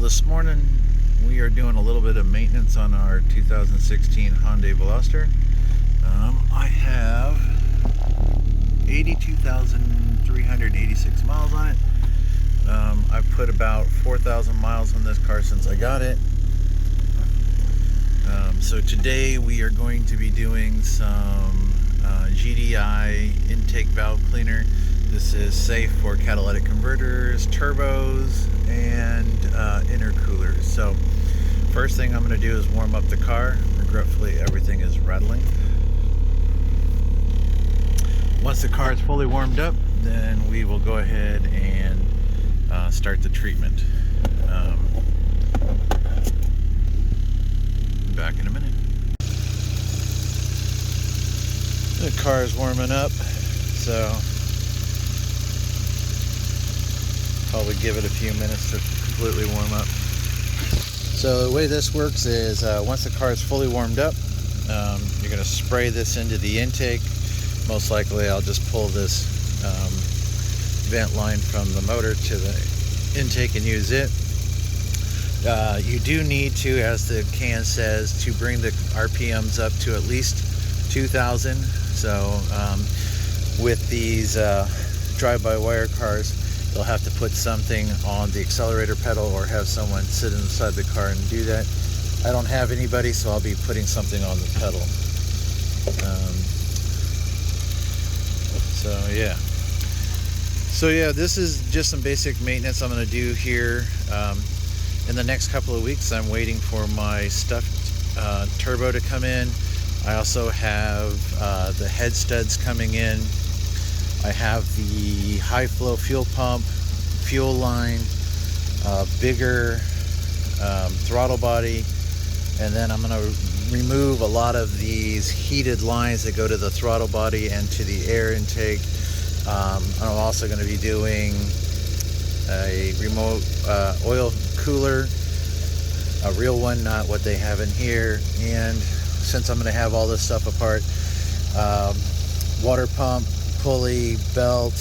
this morning we are doing a little bit of maintenance on our 2016 Hyundai Veloster. I have 82,386 miles on it. I've put about 4,000 miles on this car since I got it. So today we are going to be doing some GDI intake valve cleaner. This is safe for catalytic converters, turbos, and intercoolers. So first thing I'm going to do is warm up the car. Regretfully, everything is rattling. Once the car is fully warmed up, then we will go ahead and start the treatment. Back in a minute. The car is warming up, so probably give it a few minutes to completely warm up. So the way this works is once the car is fully warmed up, you're going to spray this into the intake. Most likely I'll just pull this vent line from the motor to the intake and use it. You do need to, as the can says, to bring the RPMs up to at least 2,000. So with these drive-by-wire cars, they'll have to put something on the accelerator pedal or have someone sit inside the car and do that. I don't have anybody, so I'll be putting something on the pedal. So yeah, this is just some basic maintenance I'm going to do here. In the next couple of weeks, I'm waiting for my stuffed turbo to come in. I also have the head studs coming in. I have the high flow fuel pump, fuel line, bigger throttle body, and then I'm going to remove a lot of these heated lines that go to the throttle body and to the air intake. I'm also going to be doing a remote oil cooler, a real one, not what they have in here. And since I'm going to have all this stuff apart, water pump, pulley, belt,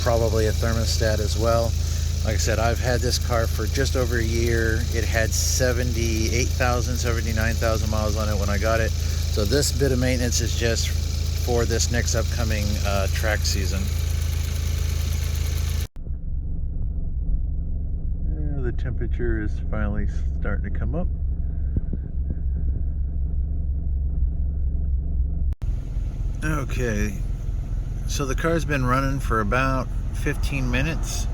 probably a thermostat as well. Like I said, I've had this car for just over a year. It had 78,000, 79,000 miles on it when I got it. So this bit of maintenance is just for this next upcoming track season. Yeah, the temperature is finally starting to come up. Okay, so the car's been running for about 15 minutes,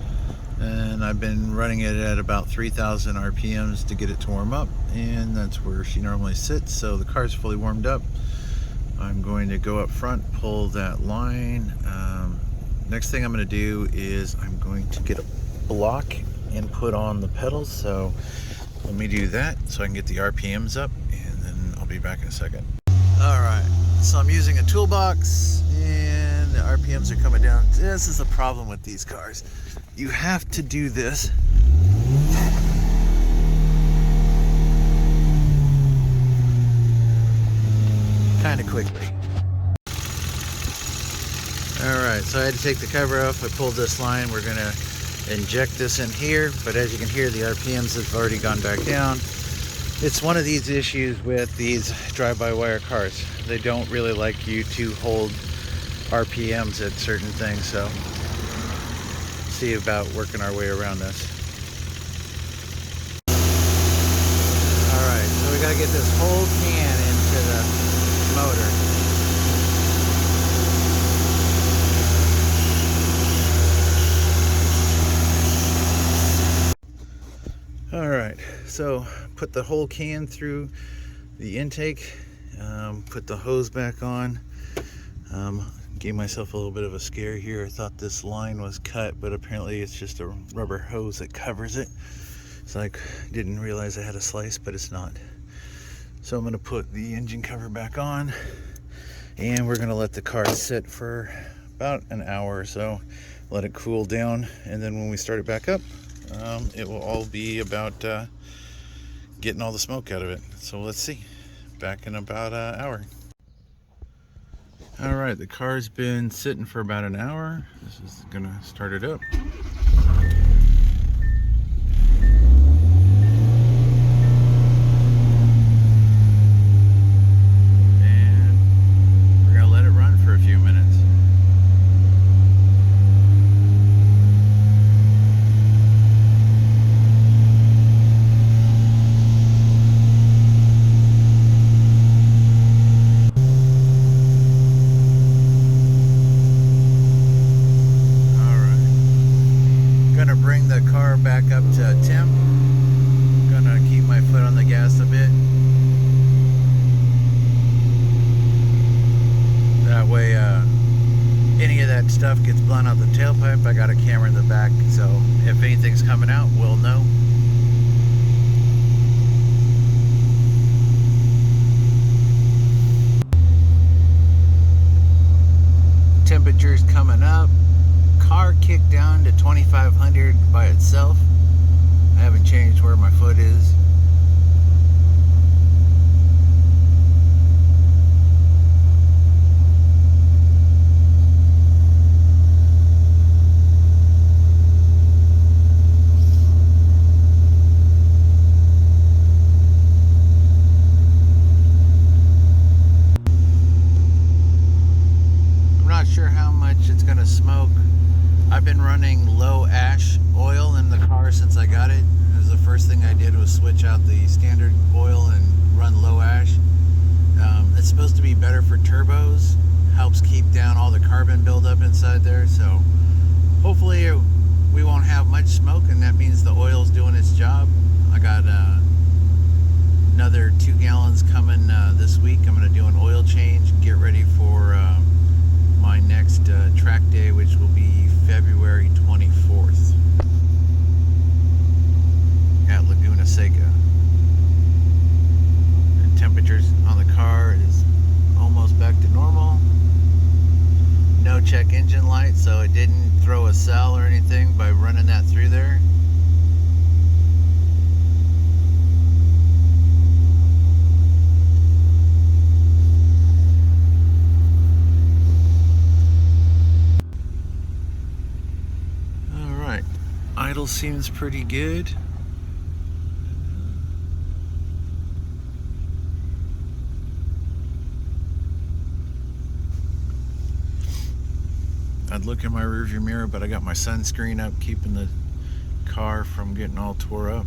and I've been running it at about 3,000 RPMs to get it to warm up, and that's where she normally sits. So the car's fully warmed up. I'm going to go up front, pull that line. Next thing I'm going to do is I'm going to get a block and put on the pedals. So let me do that so I can get the RPMs up, and then I'll be back in a second. Alright, so I'm using a toolbox and the RPMs are coming down. This is the problem with these cars. You have to do this kind of quickly. Alright, so I had to take the cover off. I pulled this line. We're going to inject this in here, but as you can hear, the RPMs have already gone back down. It's one of these issues with these drive-by-wire cars. They don't really like you to hold RPMs at certain things, so see about working our way around this. Alright, so we gotta get this whole can into the motor. Alright, so put the whole can through the intake, put the hose back on. Gave myself a little bit of a scare here. I thought this line was cut, but apparently it's just a rubber hose that covers it. So I didn't realize I had a slice, but it's not. So I'm going to put the engine cover back on, and we're going to let the car sit for about an hour or so, let it cool down, and then when we start it back up, it will all be about getting all the smoke out of it. So let's see. Back in about an hour. All right, the car's been sitting for about an hour. This is gonna start it up. back up to temp. Gonna keep my foot on the gas a bit. That way any of that stuff gets blown out the tailpipe. I got a camera in the back, so if anything's coming out, we'll know. Temperature's coming up. Car kicked down to 2500 by itself. I haven't changed where my foot is. Not sure how much it's gonna smoke. I've been running low ash oil in the car since I got it. It was the first thing I did was switch out the standard oil and run low ash. It's supposed to be better for turbos, helps keep down all the carbon buildup inside there, so hopefully we won't have much smoke, and that means the oil's doing its job. I got another 2 gallons coming this week. I'm going to do an oil change and get ready for my next track day, which will be February 24th at Laguna Seca. The temperatures on the car is almost back to normal. No check engine light, so it didn't throw a cell or anything by running that through there. Idle seems pretty good. I'd look in my rearview mirror, but I got my sunscreen up, keeping the car from getting all tore up.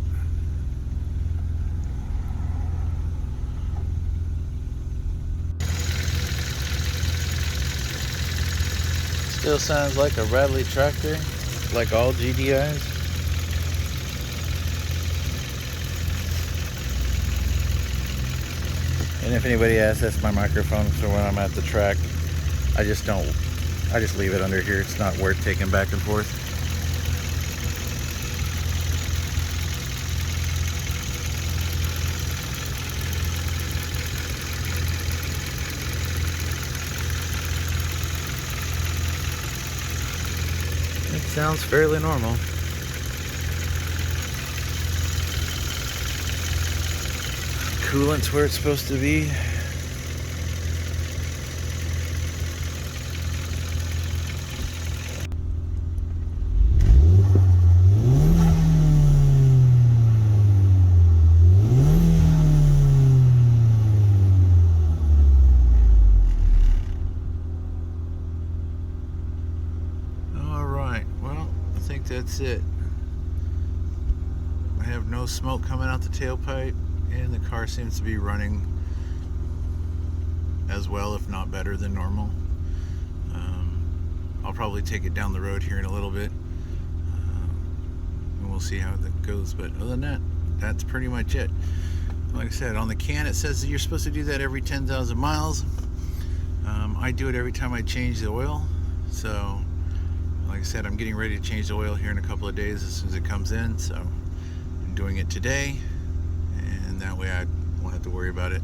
Still sounds like a rattly tractor, like all GDIs. And if anybody asks, that's my microphone, so when I'm at the track, I just leave it under here. It's not worth taking back and forth. It sounds fairly normal. Coolant's where it's supposed to be. That's it. I have no smoke coming out the tailpipe, and the car seems to be running as well, if not better than normal. I'll probably take it down the road here in a little bit, and we'll see how that goes. But other than that, that's pretty much it. Like I said, on the can it says that you're supposed to do that every 10,000 miles. I do it every time I change the oil. So like I said, I'm getting ready to change the oil here in a couple of days as soon as it comes in, so I'm doing it today, and that way I won't have to worry about it